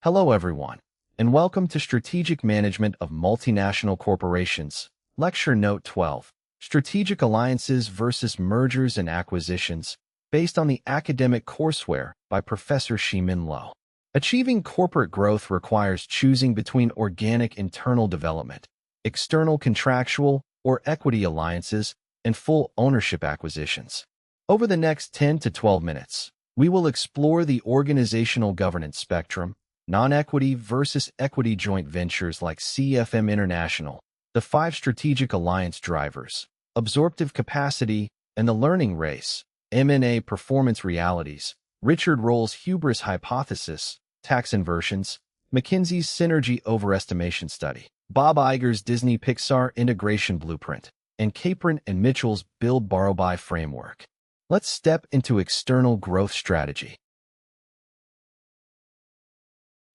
Hello everyone, and welcome to Strategic Management of Multinational Corporations, Lecture Note 12, Strategic Alliances versus Mergers and Acquisitions, based on the academic courseware by Professor Shihmin Lo. Achieving corporate growth requires choosing between organic internal development, external contractual or equity alliances, and full ownership acquisitions. Over the next 10 to 12 minutes, we will explore the organizational governance spectrum, non-equity versus equity joint ventures like CFM International, the 5 strategic alliance drivers, absorptive capacity, and the learning race, M&A performance realities, Richard Roll's hubris hypothesis, tax inversions, McKinsey's synergy overestimation study, Bob Iger's Disney-Pixar integration blueprint, and Capron and Mitchell's build-borrow-buy framework. Let's step into external growth strategy.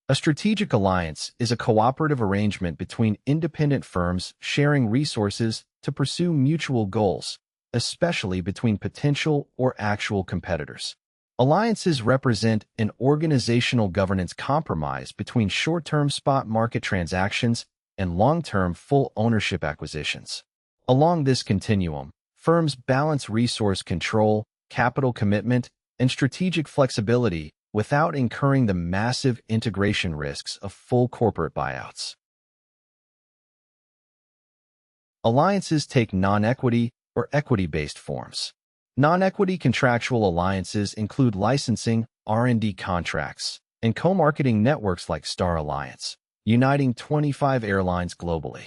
A strategic alliance is a cooperative arrangement between independent firms sharing resources to pursue mutual goals, especially between potential or actual competitors. Alliances represent an organizational governance compromise between short-term spot market transactions and long-term full ownership acquisitions. Along this continuum, firms balance resource control, capital commitment, and strategic flexibility without incurring the massive integration risks of full corporate buyouts. Alliances take non-equity or equity-based forms. Non-equity contractual alliances include licensing, R&D contracts, and co-marketing networks like Star Alliance, uniting 25 airlines globally.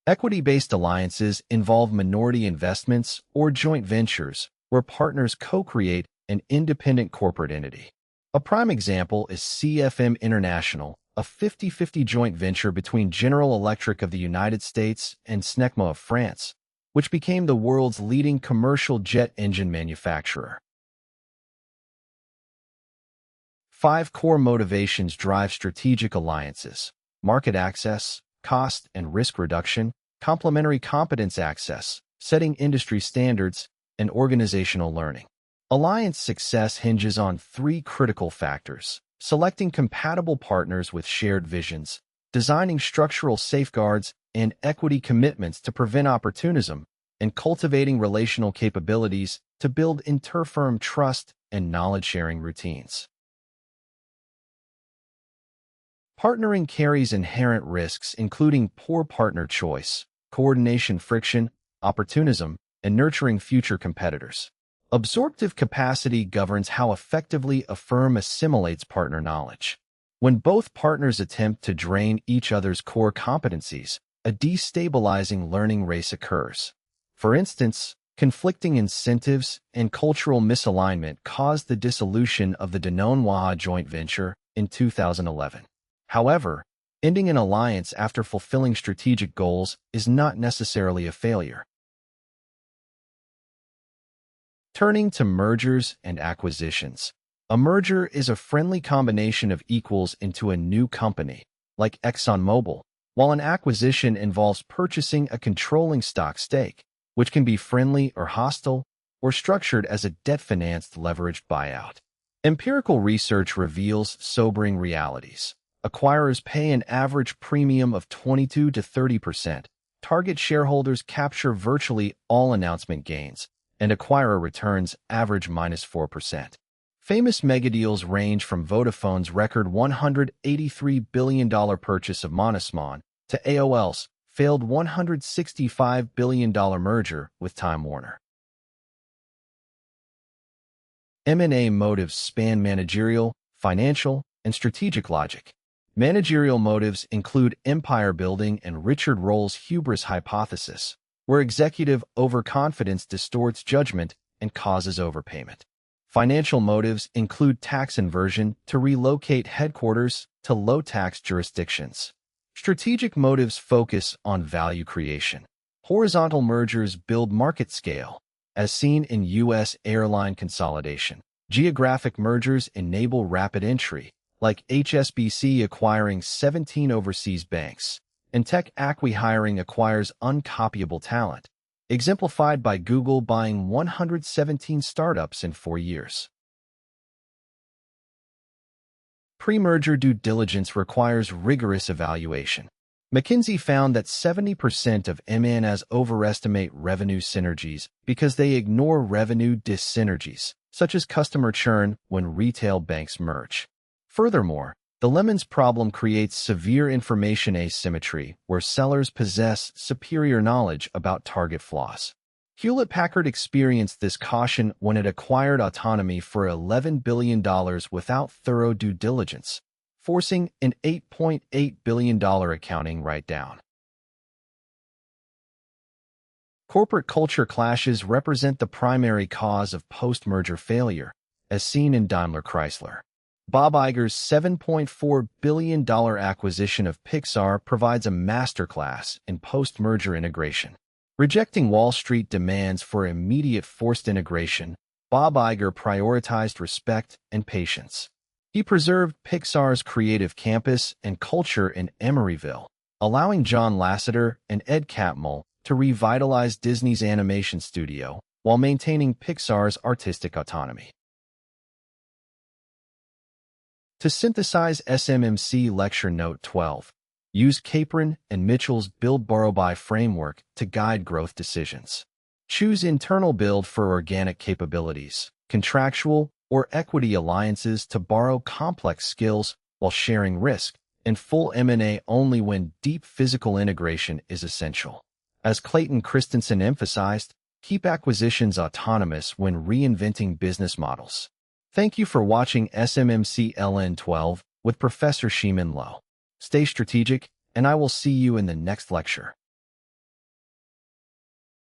Equity-based alliances involve minority investments or joint ventures where partners co-create an independent corporate entity. A prime example is CFM International, a 50-50 joint venture between General Electric of the United States and SMMC of France, which became the world's leading commercial jet engine manufacturer. 5 core motivations drive strategic alliances: market access, cost and risk reduction, complementary competence access, setting industry standards, and organizational learning. Alliance success hinges on 3 critical factors: selecting compatible partners with shared visions, designing structural safeguards and equity commitments to prevent opportunism, and cultivating relational capabilities to build inter-firm trust and knowledge-sharing routines. Partnering carries inherent risks including poor partner choice, coordination friction, opportunism, and nurturing future competitors. Absorptive capacity governs how effectively a firm assimilates partner knowledge. When both partners attempt to drain each other's core competencies, a destabilizing learning race occurs. For instance, conflicting incentives and cultural misalignment caused the dissolution of the Danone joint venture in 2011. However, ending an alliance after fulfilling strategic goals is not necessarily a failure. Turning to mergers and acquisitions. A merger is a friendly combination of equals into a new company, like ExxonMobil, while an acquisition involves purchasing a controlling stock stake, which can be friendly or hostile, or structured as a debt-financed leveraged buyout. Empirical research reveals sobering realities. Acquirers pay an average premium of 22 to 30%. Target shareholders capture virtually all announcement gains, and acquirer returns average -4%. Famous megadeals range from Vodafone's record $183 billion purchase of Monosman to AOL's failed $165 billion merger with Time Warner. M&A motives span managerial, financial, and strategic logic. Managerial motives include empire building and Richard Roll's hubris hypothesis, where executive overconfidence distorts judgment and causes overpayment. Financial motives include tax inversion to relocate headquarters to low-tax jurisdictions. Strategic motives focus on value creation. Horizontal mergers build market scale, as seen in U.S. airline consolidation. Geographic mergers enable rapid entry, like HSBC acquiring 17 overseas banks, and tech Acqui-Hiring acquires uncopyable talent, exemplified by Google buying 117 startups in 4 years. Pre-merger due diligence requires rigorous evaluation. McKinsey found that 70% of M&As overestimate revenue synergies because they ignore revenue dyssynergies, such as customer churn when retail banks merge. Furthermore, the lemons problem creates severe information asymmetry where sellers possess superior knowledge about target flaws. Hewlett-Packard experienced this caution when it acquired autonomy for $11 billion without thorough due diligence, forcing an $8.8 billion accounting write-down. Corporate culture clashes represent the primary cause of post-merger failure, as seen in Daimler-Chrysler. Bob Iger's $7.4 billion acquisition of Pixar provides a masterclass in post-merger integration. Rejecting Wall Street demands for immediate forced integration, Bob Iger prioritized respect and patience. He preserved Pixar's creative campus and culture in Emeryville, allowing John Lasseter and Ed Catmull to revitalize Disney's animation studio while maintaining Pixar's artistic autonomy. To synthesize SMMC Lecture Note 12, use Capron and Mitchell's Build-Borrow-Buy framework to guide growth decisions. Choose internal build for organic capabilities, contractual or equity alliances to borrow complex skills while sharing risk, and full M&A only when deep physical integration is essential. As Clayton Christensen emphasized, keep acquisitions autonomous when reinventing business models. Thank you for watching SMMC LN12 with Professor Shihmin Lo. Stay strategic, and I will see you in the next lecture.